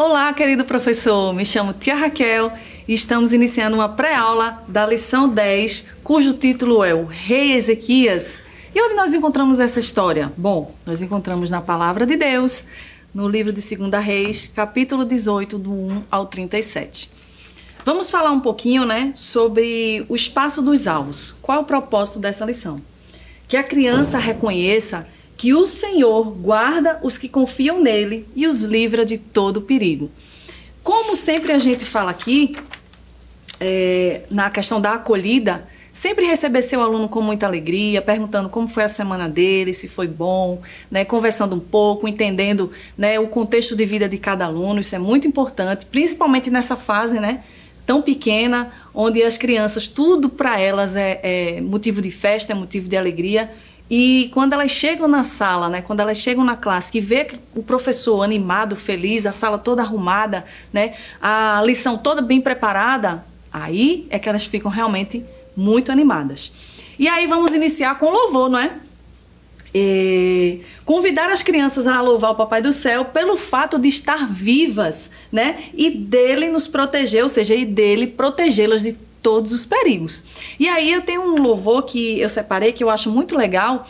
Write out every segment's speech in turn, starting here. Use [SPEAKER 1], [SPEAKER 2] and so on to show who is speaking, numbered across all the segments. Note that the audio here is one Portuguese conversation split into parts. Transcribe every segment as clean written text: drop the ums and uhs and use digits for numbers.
[SPEAKER 1] Olá, querido professor, me chamo Tia Raquel e estamos iniciando uma pré-aula da lição 10, cujo título é o Rei Ezequias. E onde nós encontramos essa história? Bom, nós encontramos na Palavra de Deus, no livro de 2 Reis, capítulo 18, do 1 ao 37. Vamos falar um pouquinho, sobre o espaço dos alvos. Qual é o propósito dessa lição? Que a criança reconheça que o Senhor guarda os que confiam nele e os livra de todo perigo. Como sempre a gente fala aqui, na questão da acolhida, sempre receber seu aluno com muita alegria, perguntando como foi a semana dele, se foi bom, conversando um pouco, entendendo o contexto de vida de cada aluno. Isso é muito importante, principalmente nessa fase tão pequena, onde as crianças, tudo para elas é motivo de festa, é motivo de alegria. E quando elas chegam na sala, quando elas chegam na classe, que vê o professor animado, feliz, a sala toda arrumada, a lição toda bem preparada, aí é que elas ficam realmente muito animadas. E aí vamos iniciar com louvor, convidar as crianças a louvar o Papai do Céu pelo fato de estar vivas, e dele nos proteger, ou seja, e dele protegê-las de todos os perigos. E aí eu tenho um louvor que eu separei, que eu acho muito legal,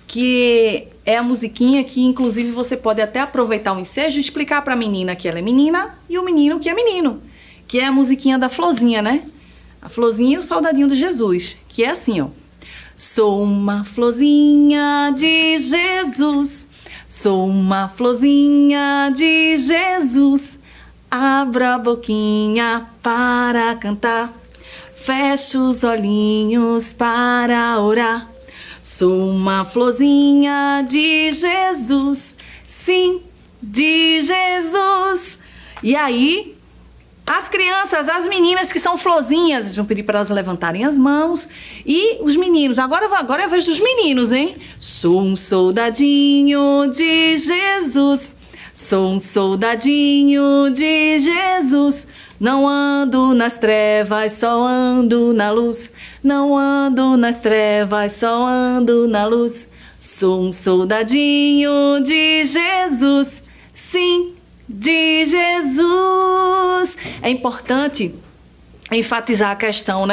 [SPEAKER 1] que é a musiquinha que inclusive você pode até aproveitar o ensejo e explicar para a menina que ela é menina e o menino que é menino, que é a musiquinha da Florzinha, A Florzinha e o Soldadinho de Jesus, que é assim, ó. Sou uma florzinha de Jesus, sou uma florzinha de Jesus, abra a boquinha para cantar, fecho os olhinhos para orar. Sou uma florzinha de Jesus, sim, de Jesus. E aí, as crianças, as meninas que são florzinhas, vão pedir para elas levantarem as mãos. E os meninos, agora é a vez dos meninos, hein? Sou um soldadinho de Jesus, sou um soldadinho de Jesus. Não ando nas trevas, só ando na luz. Não ando nas trevas, só ando na luz. Sou um soldadinho de Jesus, sim, de Jesus. É importante enfatizar a questão,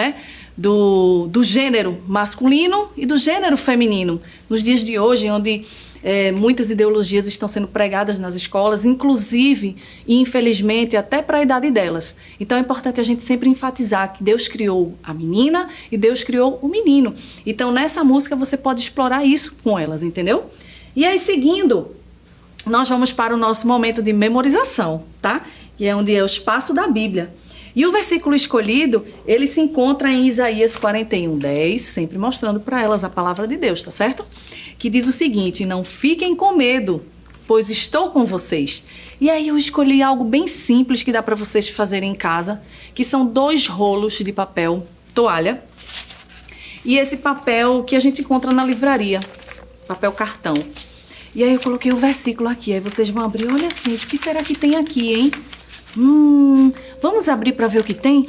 [SPEAKER 1] do gênero masculino e do gênero feminino. Nos dias de hoje, onde muitas ideologias estão sendo pregadas nas escolas, inclusive e infelizmente até para a idade delas. Então é importante a gente sempre enfatizar que Deus criou a menina e Deus criou o menino. Então nessa música você pode explorar isso com elas, entendeu? E aí seguindo, nós vamos para o nosso momento de memorização, tá? Que é onde é o espaço da Bíblia. E o versículo escolhido, ele se encontra em Isaías 41:10, sempre mostrando para elas a palavra de Deus, tá certo? Que diz o seguinte: não fiquem com medo, pois estou com vocês. E aí eu escolhi algo bem simples que dá para vocês fazerem em casa, que são 2 rolos de papel toalha. E esse papel que a gente encontra na livraria, papel cartão. E aí eu coloquei o versículo aqui, aí vocês vão abrir, olha gente, o que será que tem aqui, hein? Vamos abrir para ver o que tem?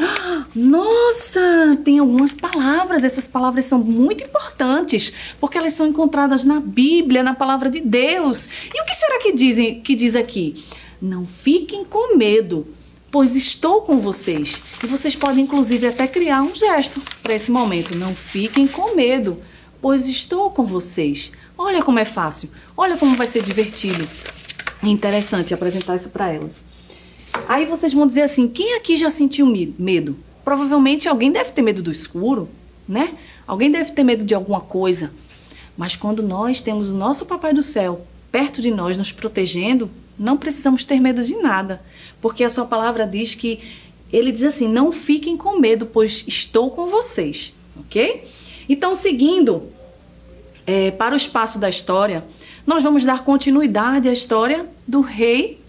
[SPEAKER 1] Nossa, tem algumas palavras. Essas palavras são muito importantes, porque elas são encontradas na Bíblia, na palavra de Deus. E o que será que diz aqui? Não fiquem com medo, pois estou com vocês. E vocês podem, inclusive, até criar um gesto para esse momento. Não fiquem com medo, pois estou com vocês. Olha como é fácil, olha como vai ser divertido e interessante apresentar isso para elas. Aí vocês vão dizer assim, quem aqui já sentiu medo? Provavelmente alguém deve ter medo do escuro, Alguém deve ter medo de alguma coisa. Mas quando nós temos o nosso Papai do Céu perto de nós, nos protegendo, não precisamos ter medo de nada. Porque a sua palavra diz que, ele diz assim, não fiquem com medo, pois estou com vocês, ok? Então, seguindo para o espaço da história, nós vamos dar continuidade à história do rei,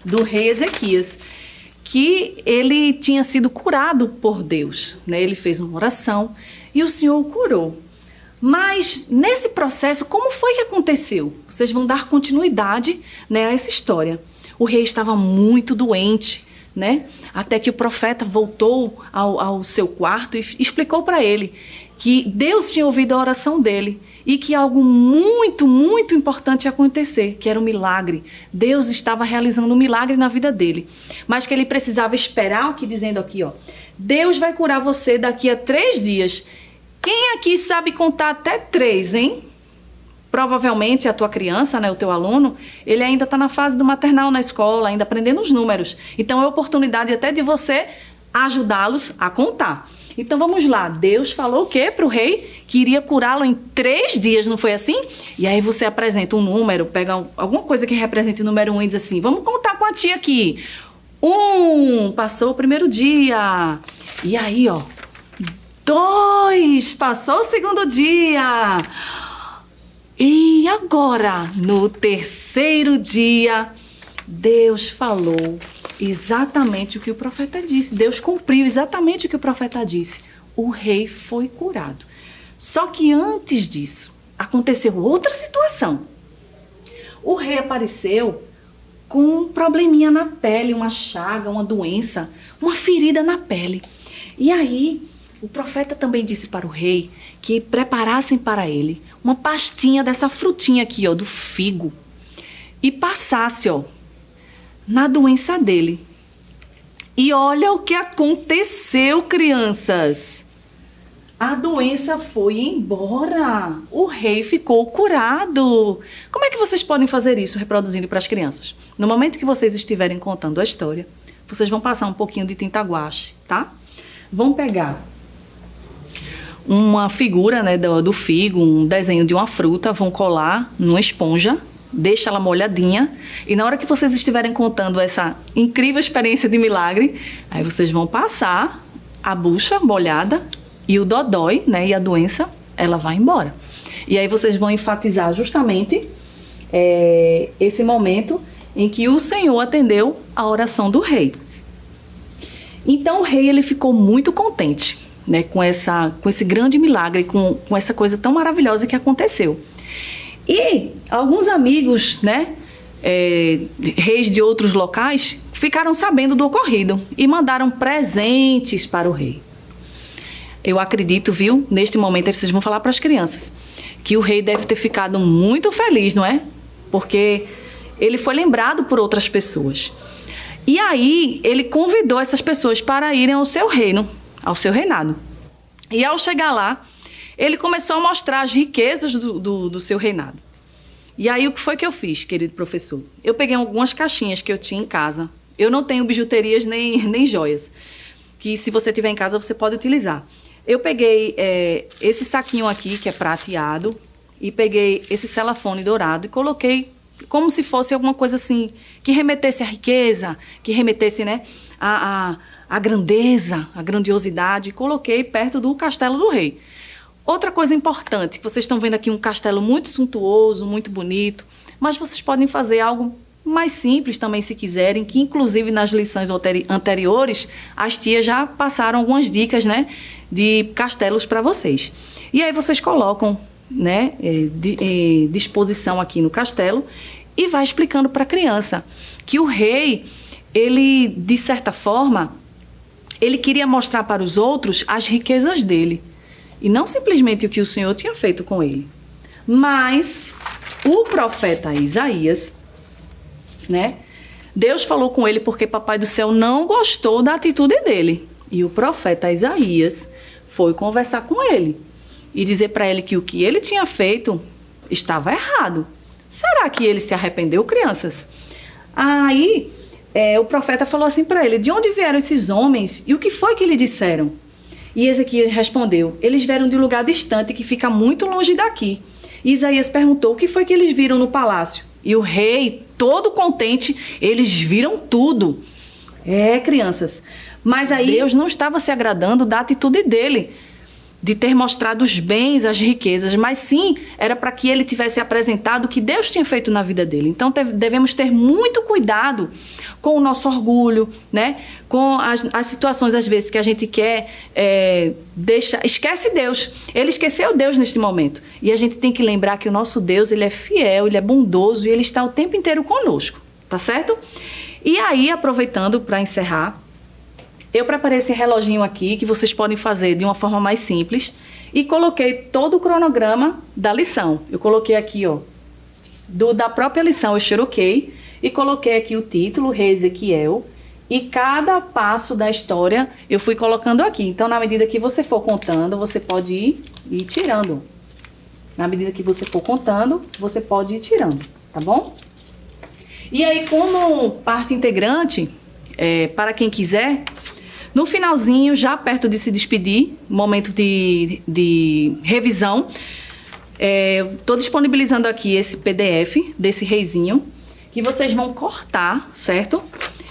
[SPEAKER 1] do rei Ezequias, que ele tinha sido curado por Deus, Ele fez uma oração e o Senhor o curou. Mas nesse processo, como foi que aconteceu? Vocês vão dar continuidade, a essa história. O rei estava muito doente, até que o profeta voltou ao seu quarto e explicou para ele que Deus tinha ouvido a oração dele e que algo muito, muito importante ia acontecer, que era um milagre. Deus estava realizando um milagre na vida dele, mas que ele precisava esperar, aqui dizendo aqui, ó, Deus vai curar você daqui a 3 dias. Quem aqui sabe contar até 3, hein? Provavelmente a tua criança, né, o teu aluno, ele ainda está na fase do maternal na escola, ainda aprendendo os números. Então é oportunidade até de você ajudá-los a contar. Então vamos lá, Deus falou o quê para o rei? Que iria curá-lo em 3 dias, não foi assim? E aí você apresenta um número, pega alguma coisa que represente o número 1 e diz assim, vamos contar com a tia aqui. 1, passou o primeiro dia. E aí, ó, 2, passou o segundo dia. E agora, no 3º dia, Deus falou exatamente o que o profeta disse. Deus cumpriu exatamente o que o profeta disse. O rei foi curado. Só que antes disso, aconteceu outra situação. O rei apareceu com um probleminha na pele, uma chaga, uma doença, uma ferida na pele. E aí, o profeta também disse para o rei que preparassem para ele uma pastinha dessa frutinha aqui, ó, do figo, e passasse, ó, na doença dele. E olha o que aconteceu, crianças. A doença foi embora. O rei ficou curado. Como é que vocês podem fazer isso reproduzindo para as crianças? No momento que vocês estiverem contando a história, vocês vão passar um pouquinho de tinta guache, tá? Vão pegar uma figura, né, do figo, um desenho de uma fruta, vão colar numa esponja, deixa ela molhadinha, e na hora que vocês estiverem contando essa incrível experiência de milagre, aí vocês vão passar a bucha molhada e o dodói, né, e a doença, ela vai embora. E aí vocês vão enfatizar justamente esse momento em que o Senhor atendeu a oração do rei. Então o rei, ele ficou muito contente, né, com esse grande milagre, com essa coisa tão maravilhosa que aconteceu. E alguns amigos, né, reis de outros locais, ficaram sabendo do ocorrido e mandaram presentes para o rei. Eu acredito, viu, neste momento, aí vocês vão falar para as crianças, que o rei deve ter ficado muito feliz, não é? Porque ele foi lembrado por outras pessoas. E aí, ele convidou essas pessoas para irem ao seu reino, ao seu reinado. E ao chegar lá, ele começou a mostrar as riquezas do seu reinado. E aí, o que foi que eu fiz, querido professor? Eu peguei algumas caixinhas que eu tinha em casa. Eu não tenho bijuterias nem joias, que se você tiver em casa, você pode utilizar. Eu peguei esse saquinho aqui, que é prateado, e peguei esse celofane dourado e coloquei como se fosse alguma coisa assim, que remetesse à riqueza, que remetesse, né, à grandeza, à grandiosidade, e coloquei perto do castelo do rei. Outra coisa importante, que vocês estão vendo aqui um castelo muito suntuoso, muito bonito, mas vocês podem fazer algo mais simples também, se quiserem, que inclusive nas lições anteriores, as tias já passaram algumas dicas, né, de castelos para vocês. E aí vocês colocam, né, disposição aqui no castelo e vai explicando para a criança que o rei, ele, de certa forma, ele queria mostrar para os outros as riquezas dele e não simplesmente o que o Senhor tinha feito com ele. Mas o profeta Isaías, né, Deus falou com ele porque Papai do Céu não gostou da atitude dele. E o profeta Isaías foi conversar com ele e dizer para ele que o que ele tinha feito estava errado. Será que ele se arrependeu, crianças? Aí o profeta falou assim para ele: de onde vieram esses homens e o que foi que lhe disseram? E Ezequias respondeu: eles vieram de um lugar distante que fica muito longe daqui. E Isaías perguntou: o que foi que eles viram no palácio? E o rei, todo contente, eles viram tudo. Crianças, mas aí Deus não estava se agradando da atitude dele, de ter mostrado os bens, as riquezas, mas sim, era para que ele tivesse apresentado o que Deus tinha feito na vida dele. Então, devemos ter muito cuidado com o nosso orgulho, né? Com as situações, às vezes, que a gente quer, esquece Deus. Ele esqueceu Deus neste momento. E a gente tem que lembrar que o nosso Deus, ele é fiel, ele é bondoso e ele está o tempo inteiro conosco, tá certo? E aí, aproveitando para encerrar, eu preparei esse reloginho aqui, que vocês podem fazer de uma forma mais simples. e coloquei todo o cronograma da lição. Eu coloquei aqui, ó, da própria lição, eu xeroquei e coloquei aqui o título, Rei Ezequiel, e cada passo da história eu fui colocando aqui. Então, na medida que você for contando, você pode ir tirando. Na medida que você for contando, você pode ir tirando, tá bom? E aí, como parte integrante, para quem quiser, no finalzinho, já perto de se despedir, momento de revisão, estou disponibilizando aqui esse PDF desse reizinho, que vocês vão cortar, certo?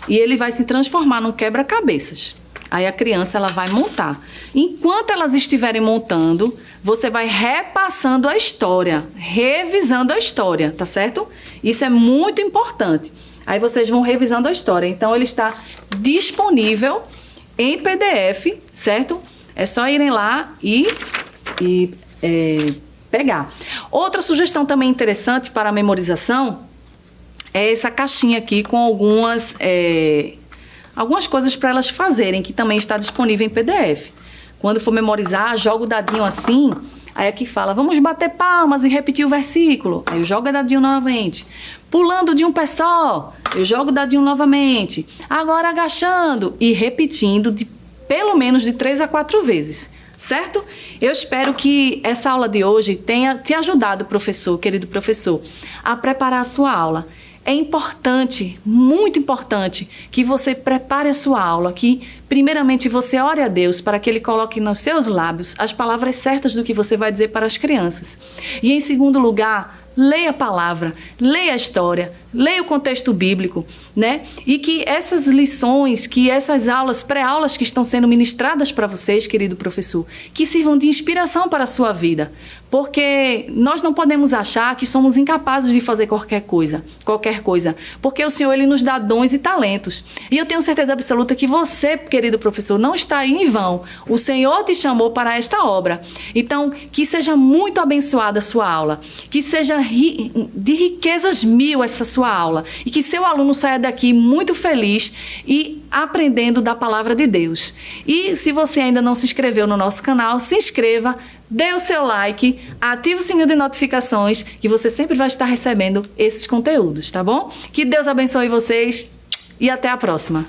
[SPEAKER 1] E ele vai se transformar num quebra-cabeças. Aí a criança ela vai montar. Enquanto elas estiverem montando, você vai repassando a história, revisando a história, tá certo? Isso é muito importante. Aí vocês vão revisando a história. Então ele está disponível em PDF, certo? É só irem lá e pegar. Outra sugestão também interessante para a memorização é essa caixinha aqui com algumas coisas para elas fazerem, que também está disponível em PDF. Quando for memorizar, joga o dadinho assim, aí aqui fala, vamos bater palmas e repetir o versículo. Aí eu jogo o dadinho novamente. Pulando de um pé só, eu jogo o dadinho novamente. Agora agachando e repetindo pelo menos de 3 a 4 vezes. Certo? Eu espero que essa aula de hoje tenha te ajudado, professor, querido professor, a preparar a sua aula. É importante, muito importante, que você prepare a sua aula, que primeiramente você ore a Deus para que Ele coloque nos seus lábios as palavras certas do que você vai dizer para as crianças. E em segundo lugar, leia a palavra, leia a história, leia o contexto bíblico, né? E que essas lições, que essas aulas, pré-aulas que estão sendo ministradas para vocês, querido professor, que sirvam de inspiração para a sua vida. Porque nós não podemos achar que somos incapazes de fazer qualquer coisa, porque o Senhor Ele nos dá dons e talentos. E eu tenho certeza absoluta que você, querido professor, não está aí em vão. O Senhor te chamou para esta obra. Então, que seja muito abençoada a sua aula, que seja de riquezas mil essa sua aula e que seu aluno saia daqui muito feliz e aprendendo da palavra de Deus. E se você ainda não se inscreveu no nosso canal, se inscreva, dê o seu like, ative o sininho de notificações que você sempre vai estar recebendo esses conteúdos, tá bom? Que Deus abençoe vocês e até a próxima.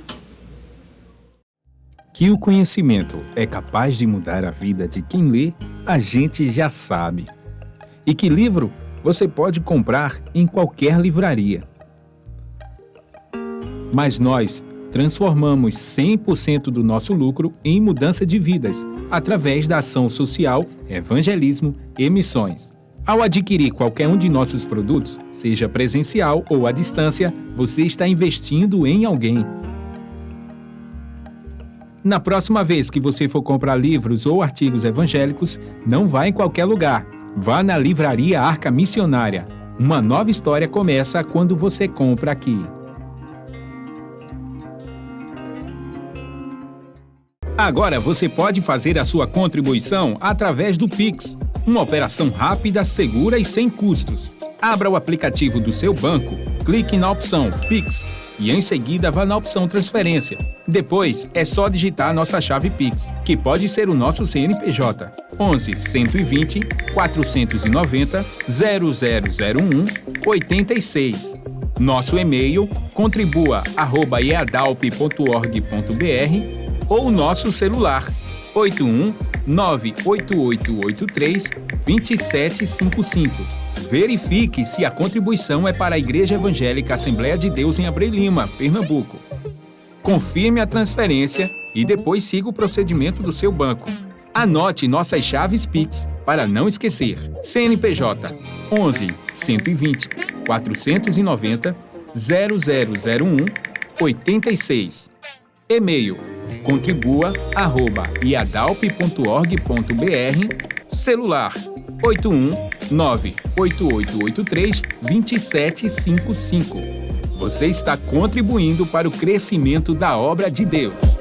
[SPEAKER 2] Que o conhecimento é capaz de mudar a vida de quem lê, a gente já sabe. E que livro você pode comprar em qualquer livraria. Mas nós transformamos 100% do nosso lucro em mudança de vidas, através da ação social, evangelismo e missões. Ao adquirir qualquer um de nossos produtos, seja presencial ou à distância, você está investindo em alguém. Na próxima vez que você for comprar livros ou artigos evangélicos, não vá em qualquer lugar. Vá na Livraria Arca Missionária. Uma nova história começa quando você compra aqui. Agora você pode fazer a sua contribuição através do Pix. Uma operação rápida, segura e sem custos. Abra o aplicativo do seu banco, clique na opção Pix e em seguida vá na opção Transferência. Depois é só digitar nossa chave Pix, que pode ser o nosso CNPJ 11 120 490 0001 86. Nosso e-mail contribua@eadalp.org.br ou nosso celular 81 98883 2755. Verifique se a contribuição é para a Igreja Evangélica Assembleia de Deus em Abreu Lima, Pernambuco. Confirme a transferência e depois siga o procedimento do seu banco. Anote nossas chaves Pix para não esquecer. CNPJ 11 120 490 0001 86. E-mail contribua@iadalp.org.br. Celular 81 98883 2755. Você está contribuindo para o crescimento da obra de Deus.